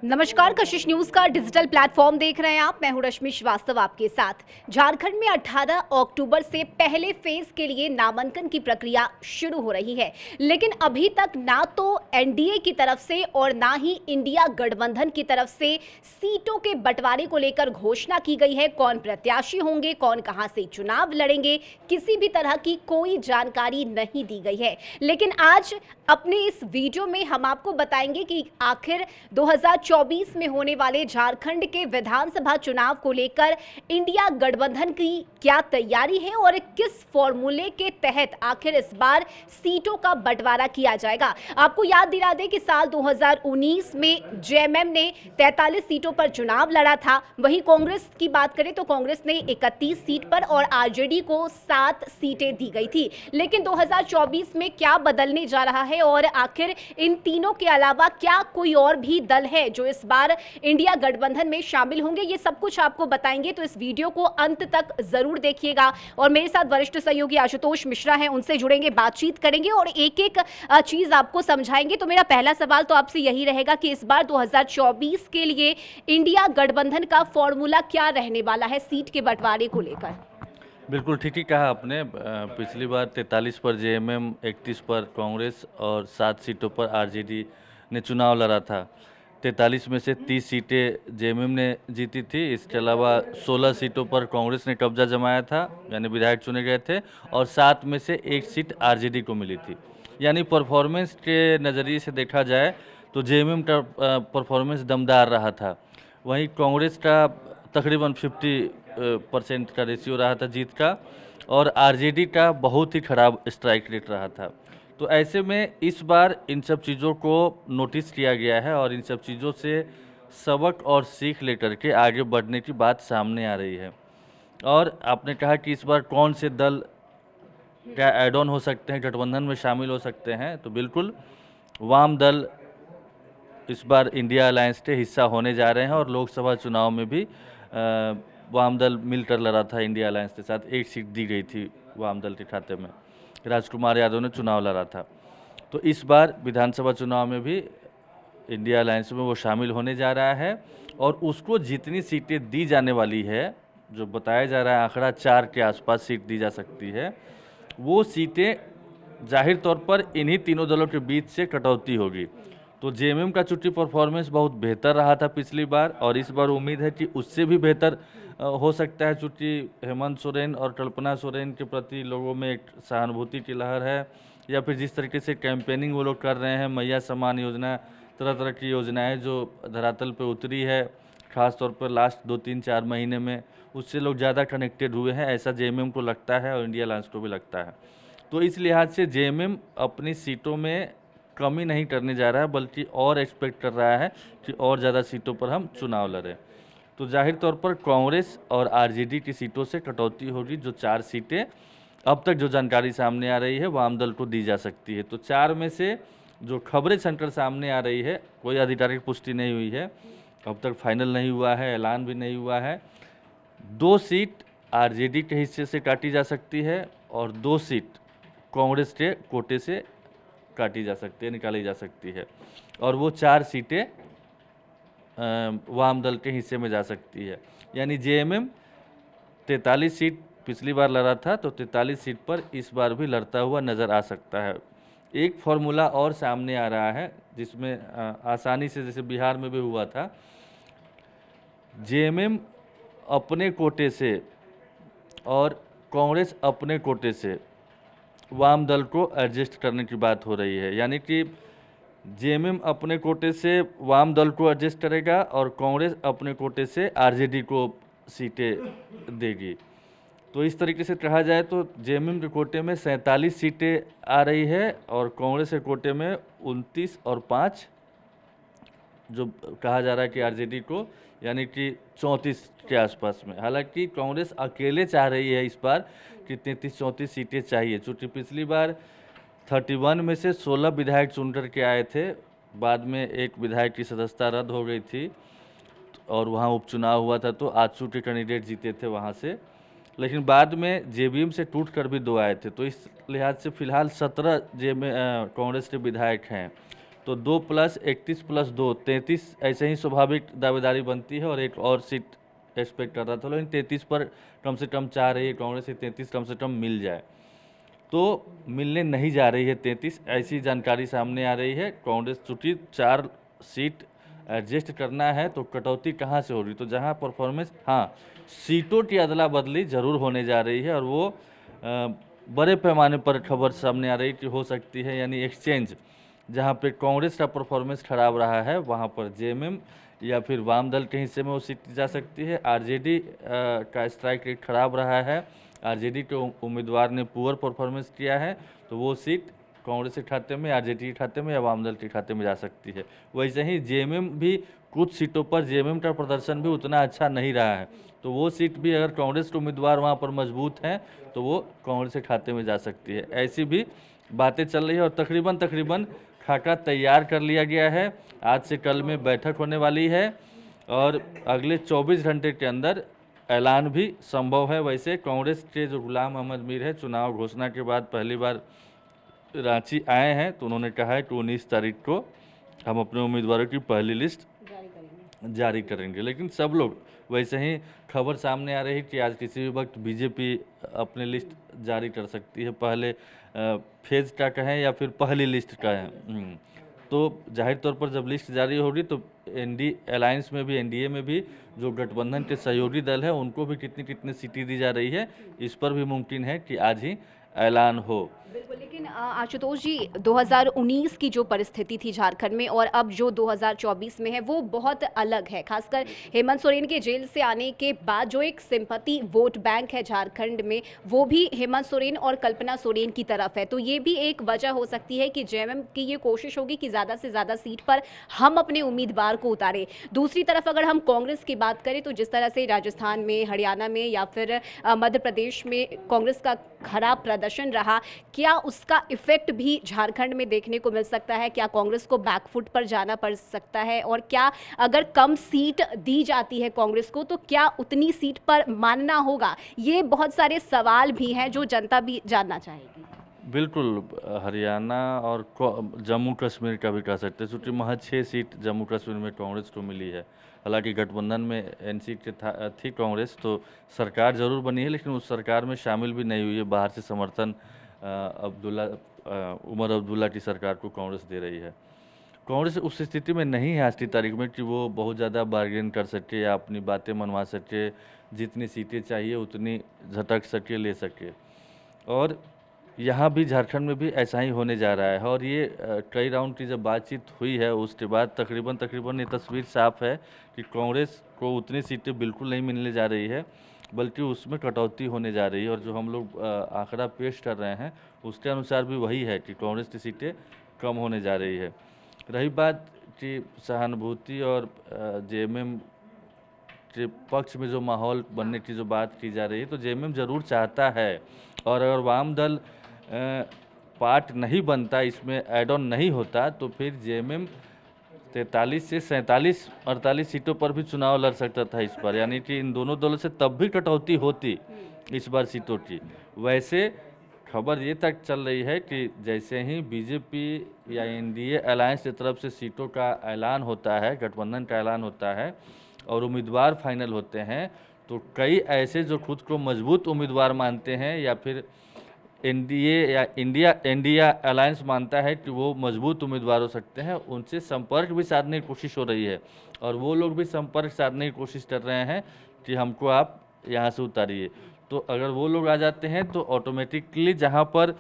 नमस्कार, कशिश न्यूज का digital platform देख रहे हैं आप। मैं हूं रश्मि श्रीवास्तव आपके साथ। झारखंड में 18 अक्टूबर से पहले फेज के लिए नामांकन की प्रक्रिया शुरू हो रही है, लेकिन अभी तक ना तो एनडीए की तरफ से और ना ही इंडिया गठबंधन की तरफ से सीटों के बंटवारे को लेकर घोषणा की गई है। कौन प्रत्याशी होंगे, कौन कहां से चुनाव लड़ेंगे, किसी भी तरह की कोई जानकारी नहीं दी गई है। लेकिन आज अपने इस वीडियो में हम आपको बताएंगे कि आखिर 2024 में होने वाले झारखंड के विधानसभा चुनाव को लेकर इंडिया गठबंधन की क्या तैयारी है और किस फॉर्मूले के तहत आखिर इस बार सीटों का बंटवारा किया जाएगा। आपको याद दिला दें कि साल 2019 में जेएमएम ने 43 सीटों पर चुनाव लड़ा था। वहीं कांग्रेस की बात करें तो कांग्रेस ने 31 सीट पर और आरजेडी को 7 सीटें दी गई थी। लेकिन 2024 में क्या बदलने जा रहा है और आखिर इन तीनों के अलावा क्या कोई और भी दल है जो इस बार इंडिया गठबंधन में शामिल होंगे, ये सब कुछ आपको बताएंगे। तो इस वीडियो को अंत तक जरूर देखिएगा और मेरे साथ वरिष्ठ सहयोगी आशुतोष मिश्रा हैं, उनसे जुड़ेंगे, बातचीत करेंगे और एक एक चीज आपको समझाएंगे। तो मेरा पहला सवाल तो आपसे यही रहेगा कि इस बार 2024 के लिए इंडिया गठबंधन का फॉर्मूला क्या रहने वाला है सीट के बंटवारे को लेकर। बिल्कुल ठीक ही कहा आपने। पिछली बार 43 पर जेएमएम, 31 पर कांग्रेस और 7 सीटों पर आरजेडी ने चुनाव लड़ा था। 43 में से 30 सीटें जेएमएम ने जीती थी। इसके अलावा 16 सीटों पर कांग्रेस ने कब्जा जमाया था, यानी विधायक चुने गए थे, और 7 में से 1 सीट आरजेडी को मिली थी। यानी परफॉर्मेंस के नज़रिए से देखा जाए तो जेएमएम का परफॉर्मेंस दमदार रहा था। वहीं कांग्रेस का तकरीबन 50% का रेशियो रहा था जीत का, और आरजेडी का बहुत ही खराब स्ट्राइक रेट रहा था। तो ऐसे में इस बार इन सब चीज़ों को नोटिस किया गया है और इन सब चीज़ों से सबक और सीख लेकर के आगे बढ़ने की बात सामने आ रही है। और आपने कहा कि इस बार कौन से दल क्या ऐड ऑन हो सकते हैं, गठबंधन में शामिल हो सकते हैं, तो बिल्कुल वाम दल इस बार इंडिया अलायंस के हिस्सा होने जा रहे हैं और लोकसभा चुनाव में भी वाम दल मिलकर लड़ा था इंडिया अलायंस के साथ। 1 सीट दी गई थी वाम दल के खाते में, राजकुमार यादव ने चुनाव लड़ा था। तो इस बार विधानसभा चुनाव में भी इंडिया अलायंस में वो शामिल होने जा रहा है और उसको जितनी सीटें दी जाने वाली है, जो बताया जा रहा है आंकड़ा 4 के आसपास सीट दी जा सकती है, वो सीटें जाहिर तौर पर इन्हीं तीनों दलों के बीच से कटौती होगी। तो जेएमएम का चुनावी परफॉर्मेंस बहुत बेहतर रहा था पिछली बार और इस बार उम्मीद है कि उससे भी बेहतर हो सकता है, चूँकि हेमंत सोरेन और कल्पना सोरेन के प्रति लोगों में एक सहानुभूति की लहर है, या फिर जिस तरीके से कैंपेनिंग वो लोग कर रहे हैं, मैया सम्मान योजना, तरह तरह की योजनाएं जो धरातल पे उतरी है, ख़ास तौर पर लास्ट 2-3-4 महीने में, उससे लोग ज़्यादा कनेक्टेड हुए हैं, ऐसा जेएमएम को लगता है और इंडिया अलायंस को भी लगता है। तो इस लिहाज से जेएमएम अपनी सीटों में कमी नहीं करने जा रहा है, बल्कि और एक्सपेक्ट कर रहा है कि और ज़्यादा सीटों पर हम चुनाव लड़ें। तो जाहिर तौर पर कांग्रेस और आरजेडी की सीटों से कटौती होगी। जो 4 सीटें अब तक जो जानकारी सामने आ रही है वाम दल को दी जा सकती है। तो 4 में से जो खबरें छनकर सामने आ रही है, कोई आधिकारिक पुष्टि नहीं हुई है, अब तक फाइनल नहीं हुआ है, ऐलान भी नहीं हुआ है। 2 सीट आरजेडी के हिस्से से काटी जा सकती है और 2 सीट कांग्रेस के कोटे से काटी जा सकती है, निकाली जा सकती है, और वो 4 सीटें वाम दल के हिस्से में जा सकती है। यानी जेएमएम 43 सीट पिछली बार लड़ा था, तो 43 सीट पर इस बार भी लड़ता हुआ नज़र आ सकता है। एक फॉर्मूला और सामने आ रहा है जिसमें आसानी से, जैसे बिहार में भी हुआ था, जेएमएम अपने कोटे से और कांग्रेस अपने कोटे से वाम दल को एडजस्ट करने की बात हो रही है। यानी कि जेएमएम अपने कोटे से वाम दल को एडजस्ट करेगा और कांग्रेस अपने कोटे से आरजेडी को सीटें देगी। तो इस तरीके से कहा जाए तो जेएमएम के कोटे में 47 सीटें आ रही है और कांग्रेस के कोटे में 29 और 5 जो कहा जा रहा है कि आरजेडी को, यानी कि 34 के आसपास में। हालांकि कांग्रेस अकेले चाह रही है इस बार कि 33-34 सीटें चाहिए, चूँकि पिछली बार 31 में से 16 विधायक चुन कर के आए थे, बाद में एक विधायक की सदस्यता रद्द हो गई थी और वहाँ उपचुनाव हुआ था, तो आजसू के कैंडिडेट जीते थे वहाँ से, लेकिन बाद में जेबीएम से टूट कर भी 2 आए थे। तो इस लिहाज से फिलहाल 17 कांग्रेस के विधायक हैं। तो 2 + 31 + 2 33 ऐसे ही स्वाभाविक दावेदारी बनती है और एक और सीट एक्सपेक्ट कर रहा था, लेकिन 33 पर कम से कम चाह रही है कांग्रेस, 33 कम से कम मिल जाए। तो मिलने नहीं जा रही है 33, ऐसी जानकारी सामने आ रही है। कांग्रेस चूंकि 4 सीट एडजस्ट करना है तो कटौती कहाँ से हो रही, तो जहाँ परफॉर्मेंस, हाँ, सीटों की अदला बदली जरूर होने जा रही है और वो बड़े पैमाने पर खबर सामने आ रही कि हो सकती है, यानी एक्सचेंज जहाँ पे कांग्रेस का परफॉर्मेंस खराब रहा है वहाँ पर जेएमएम या फिर वाम दल के हिस्से में वो सीट जा सकती है। आरजेडी का स्ट्राइक रेट खराब रहा है, आरजेडी के उम्मीदवार ने पुअर परफॉर्मेंस किया है, तो वो सीट कांग्रेस के खाते में, आरजेडी के खाते में या वाम दल के खाते में जा सकती है। वैसे ही जेएमएम भी कुछ सीटों पर जेएमएम का प्रदर्शन भी उतना अच्छा नहीं रहा है, तो वो सीट भी अगर कांग्रेस के उम्मीदवार वहाँ पर मजबूत हैं तो वो कांग्रेस के खाते में जा सकती है। ऐसी भी बातें चल रही है और तकरीबन खाका तैयार कर लिया गया है। आज से कल में बैठक होने वाली है और अगले 24 घंटे के अंदर ऐलान भी संभव है। वैसे कांग्रेस के जो गुलाम अहमद मीर है, चुनाव घोषणा के बाद पहली बार रांची आए हैं, तो उन्होंने कहा है कि 19 तारीख को हम अपने उम्मीदवारों की पहली लिस्ट जारी करेंगे। लेकिन सब लोग वैसे ही खबर सामने आ रही है कि आज किसी भी वक्त बीजेपी अपनी लिस्ट जारी कर सकती है, पहले फेज का कहें या फिर पहली लिस्ट का है। तो जाहिर तौर पर जब लिस्ट जारी होगी तो एनडी अलायंस में भी, एनडीए में भी जो गठबंधन के सहयोगी दल है उनको भी कितनी कितनी सीटें दी जा रही है, इस पर भी मुमकिन है कि आज ही ऐलान हो। बिल्कुल, लेकिन आशुतोष जी, 2019 की जो परिस्थिति थी झारखंड में और अब जो 2024 में है वो बहुत अलग है। खासकर हेमंत सोरेन के जेल से आने के बाद जो एक सिंपैथी वोट बैंक है झारखंड में, वो भी हेमंत सोरेन और कल्पना सोरेन की तरफ है। तो ये भी एक वजह हो सकती है कि जेएमएम की ये कोशिश होगी कि ज़्यादा से ज़्यादा सीट पर हम अपने उम्मीदवार को उतारें। दूसरी तरफ अगर हम कांग्रेस की बात करें तो जिस तरह से राजस्थान में, हरियाणा में या फिर मध्य प्रदेश में कांग्रेस का खराब प्रदर्शन रहा, क्या उसका इफेक्ट भी झारखंड में देखने को मिल सकता है? क्या कांग्रेस को बैकफुट पर जाना पड़ सकता है? और क्या अगर कम सीट दी जाती है कांग्रेस को तो क्या उतनी सीट पर मानना होगा? ये बहुत सारे सवाल भी हैं जो जनता भी जानना चाहेगी। बिल्कुल, हरियाणा और जम्मू कश्मीर का भी कह सकते हैं, क्योंकि महज 6 सीट जम्मू कश्मीर में कांग्रेस को मिली है। हालांकि गठबंधन में एनसीपी थी कांग्रेस, तो सरकार जरूर बनी है लेकिन उस सरकार में शामिल भी नहीं हुई है। बाहर से समर्थन उमर अब्दुल्ला की सरकार को कांग्रेस दे रही है। कांग्रेस उस स्थिति में नहीं है आज की तारीख में कि वो बहुत ज़्यादा बार्गेन कर सके या अपनी बातें मनवा सके, जितनी सीटें चाहिए उतनी झटक सके, ले सके। और यहाँ भी झारखंड में भी ऐसा ही होने जा रहा है और ये कई राउंड की जब बातचीत हुई है उसके बाद तकरीबन ये तस्वीर साफ है कि कांग्रेस को उतनी सीटें बिल्कुल नहीं मिलने जा रही है, बल्कि उसमें कटौती होने जा रही है। और जो हम लोग आंकड़ा पेश कर रहे हैं उसके अनुसार भी वही है कि कांग्रेस की सीटें कम होने जा रही है। रही बात कि सहानुभूति और जेएमएम के पक्ष में जो माहौल बनने की जो बात की जा रही है, तो जेएमएम जरूर चाहता है, और अगर वाम दल पार्ट नहीं बनता, इसमें ऐड ऑन नहीं होता, तो फिर जेएमएम 43 से 47 48 सीटों पर भी चुनाव लड़ सकता था इस बार, यानी कि इन दोनों दलों से तब भी कटौती होती इस बार सीटों की। वैसे खबर ये तक चल रही है कि जैसे ही बीजेपी या एनडीए अलायंस की तरफ से सीटों का ऐलान होता है, गठबंधन का ऐलान होता है और उम्मीदवार फाइनल होते हैं, तो कई ऐसे जो खुद को मजबूत उम्मीदवार मानते हैं या फिर एनडीए या इंडिया अलायंस मानता है कि वो मजबूत उम्मीदवार हो सकते हैं, उनसे संपर्क भी साधने की कोशिश हो रही है और वो लोग भी संपर्क साधने की कोशिश कर रहे हैं कि हमको आप यहाँ से उतारिए। तो अगर वो लोग आ जाते हैं तो ऑटोमेटिकली जहाँ पर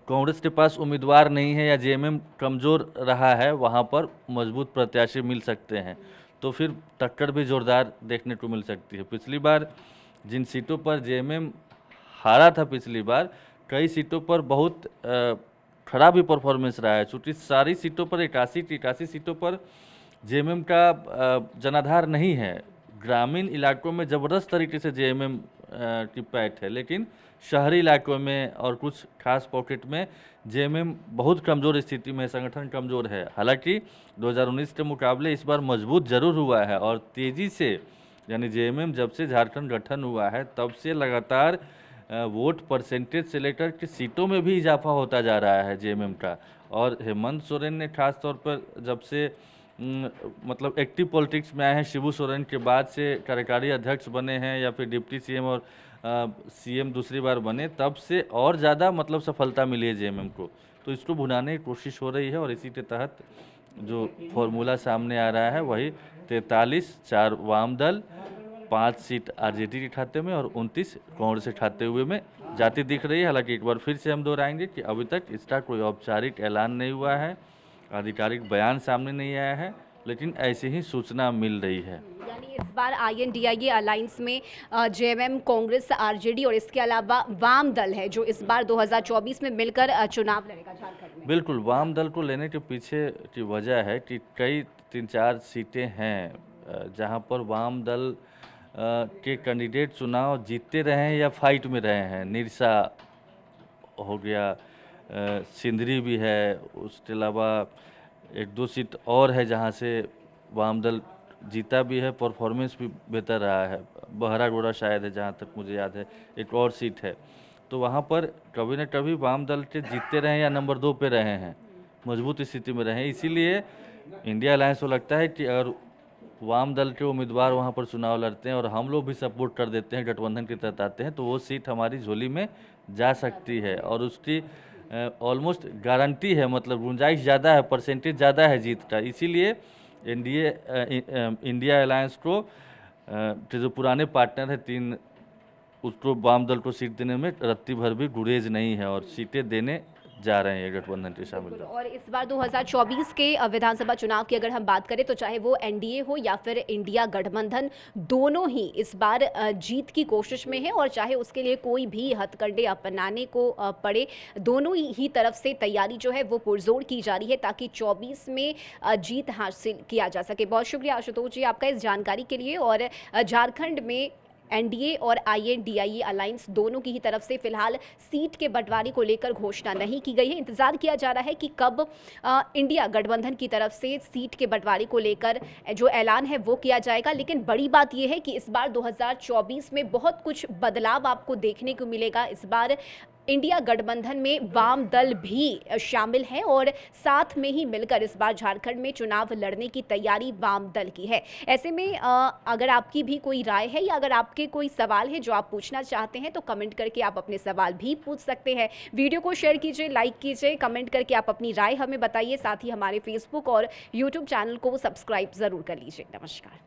कांग्रेस के पास उम्मीदवार नहीं है या जेएमएम कमज़ोर रहा है वहाँ पर मजबूत प्रत्याशी मिल सकते हैं, तो फिर टक्कर भी जोरदार देखने को मिल सकती है। पिछली बार जिन सीटों पर जेएमएम हारा था, पिछली बार कई सीटों पर बहुत खराब ही परफॉर्मेंस रहा है, चूँकि सारी सीटों पर 81 सीटों पर जेएमएम का जनाधार नहीं है। ग्रामीण इलाकों में ज़बरदस्त तरीके से जेएमएम की पैठ है, लेकिन शहरी इलाकों में और कुछ खास पॉकेट में जेएमएम बहुत कमज़ोर स्थिति में, संगठन कमज़ोर है। हालांकि 2019 के मुकाबले इस बार मजबूत जरूर हुआ है और तेज़ी से, यानी जेएमएम जब से झारखंड गठन हुआ है तब से लगातार वोट परसेंटेज से लेकर के सीटों में भी इजाफा होता जा रहा है जेएमएम का। और हेमंत सोरेन ने खास तौर पर जब से मतलब एक्टिव पॉलिटिक्स में आए हैं, शिबू सोरेन के बाद से कार्यकारी अध्यक्ष बने हैं या फिर डिप्टी सीएम और सीएम दूसरी बार बने, तब से और ज़्यादा मतलब सफलता मिली है जेएमएम को। तो इसको भुनाने की कोशिश हो रही है और इसी के तहत जो फॉर्मूला सामने आ रहा है वही 43, 4 वाम दल, 5 सीट आरजेडी के खाते में और 29 कांग्रेस के खाते हुए में जाती दिख रही है। हालांकि एक बार फिर से हम दोहराएंगे कि अभी तक इसका कोई औपचारिक ऐलान नहीं हुआ है, आधिकारिक बयान सामने नहीं आया है, लेकिन ऐसी ही सूचना मिल रही है। यानी इस बार आईएनडीआईए अलायंस में जेएमएम, कांग्रेस, आरजेडी और इसके अलावा वाम दल है जो इस बार 2024 में मिलकर चुनाव लड़ेगा झारखंड में। बिल्कुल, वाम दल को लेने के पीछे की वजह है कि कई 3-4 सीटें हैं जहां पर वाम दल के कैंडिडेट चुनाव जीतते रहे हैं या फाइट में रहे हैं। निरसा हो गया, सिंदरी भी है, उसके अलावा 1-2 सीट और है जहां से वाम दल जीता भी है, परफॉर्मेंस भी बेहतर रहा है। बहरागोड़ा शायद है जहां तक मुझे याद है, एक और सीट है। तो वहां पर कभी न कभी वाम दल के जीतते रहे या नंबर 2 पे रहे हैं, मजबूत स्थिति में रहे हैं। इसीलिए इंडिया अलायंस को लगता है कि अगर वाम दल के उम्मीदवार वहां पर चुनाव लड़ते हैं और हम लोग भी सपोर्ट कर देते हैं, गठबंधन के तहत आते हैं, तो वो सीट हमारी झोली में जा सकती है और उसकी ऑलमोस्ट गारंटी है, मतलब गुंजाइश ज़्यादा है, परसेंटेज ज़्यादा है जीत का। इसीलिए इंडिया अलायंस को जो पुराने पार्टनर है 3, उसको वाम दल को सीट देने में रत्ती भर भी गुरेज नहीं है और सीटें देने जा रहे हैं गठबंधन के शामिल। और इस बार 2024 के विधानसभा चुनाव की अगर हम बात करें तो चाहे वो एनडीए हो या फिर इंडिया गठबंधन, दोनों ही इस बार जीत की कोशिश में है और चाहे उसके लिए कोई भी हथकंडे अपनाने को पड़े, दोनों ही तरफ से तैयारी जो है वो पुरजोर की जा रही है ताकि 24 में जीत हासिल किया जा सके। बहुत शुक्रिया आशुतोष जी आपका इस जानकारी के लिए। और झारखंड में एनडीए और आईएनडीआईए अलायंस दोनों की ही तरफ से फिलहाल सीट के बंटवारे को लेकर घोषणा नहीं की गई है। इंतजार किया जा रहा है कि कब इंडिया गठबंधन की तरफ से सीट के बंटवारे को लेकर जो ऐलान है वो किया जाएगा। लेकिन बड़ी बात यह है कि इस बार 2024 में बहुत कुछ बदलाव आपको देखने को मिलेगा। इस बार इंडिया गठबंधन में वाम दल भी शामिल है और साथ में ही मिलकर इस बार झारखंड में चुनाव लड़ने की तैयारी वाम दल की है। ऐसे में अगर आपकी भी कोई राय है या अगर आपके कोई सवाल है जो आप पूछना चाहते हैं तो कमेंट करके आप अपने सवाल भी पूछ सकते हैं। वीडियो को शेयर कीजिए, लाइक कीजिए, कमेंट करके आप अपनी राय हमें बताइए। साथ ही हमारे फेसबुक और यूट्यूब चैनल को सब्सक्राइब ज़रूर कर लीजिए। नमस्कार।